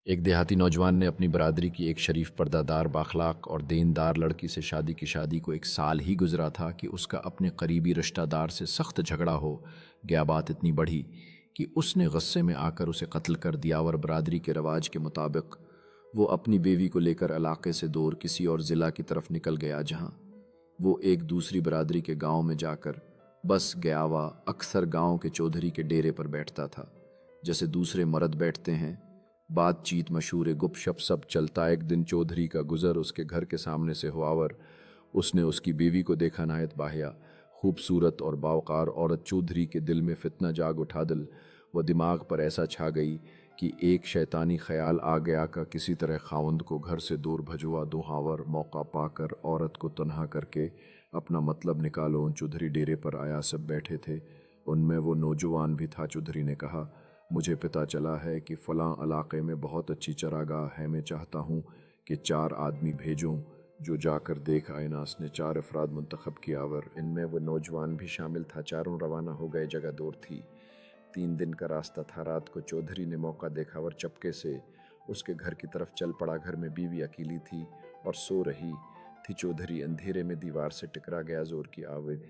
ایک دیہاتی نوجوان نے اپنی برادری کی ایک شریف پردہ دار بااخلاق اور دیندار لڑکی سے شادی کو ایک سال ہی گزرا تھا کہ اس کا اپنے قریبی رشتہ دار سے سخت جھگڑا ہو گیا۔ بات اتنی بڑھی کہ اس نے غصے میں آ کر اسے قتل کر دیا اور برادری کے رواج کے مطابق وہ اپنی بیوی کو لے کر علاقے سے دور کسی اور ضلع کی طرف نکل گیا، جہاں وہ ایک دوسری برادری کے گاؤں میں جا کر بس گیا ہوا اکثر گاؤں کے چودھری کے ڈیرے پر بیٹھتا تھا، جیسے دوسرے مرد بیٹھتے ہیں۔ بات چیت مشورے گپ شپ سب چلتا۔ ایک دن چودھری کا گزر اس کے گھر کے سامنے سے ہوا اور اس نے اس کی بیوی کو دیکھا۔ نہایت باحیا، خوبصورت اور باوقار عورت چودھری کے دل میں فتنہ جاگ اٹھا، دل و دماغ پر ایسا چھا گئی کہ ایک شیطانی خیال آ گیا کہ کسی طرح خاوند کو گھر سے دور بھجوا دو۔ ہاور موقع پا کر عورت کو تنہا کر کے اپنا مطلب نکالو۔ چودھری ڈیرے پر آیا، سب بیٹھے تھے، ان میں وہ نوجوان بھی تھا۔ چودھری نے کہا، مجھے پتہ چلا ہے کہ فلاں علاقے میں بہت اچھی چراگاہ ہے، میں چاہتا ہوں کہ 4 آدمی بھیجوں جو جا کر دیکھ آئے۔ ناس نے 4 افراد منتخب کیا اور ان میں وہ نوجوان بھی شامل تھا۔ چاروں روانہ ہو گئے۔ جگہ دور تھی، 3 دن کا راستہ تھا۔ رات کو چودھری نے موقع دیکھا اور چپکے سے اس کے گھر کی طرف چل پڑا۔ گھر میں بیوی اکیلی تھی اور سو رہی تھی۔ چودھری اندھیرے میں دیوار سے ٹکرا گیا، زور کی آواز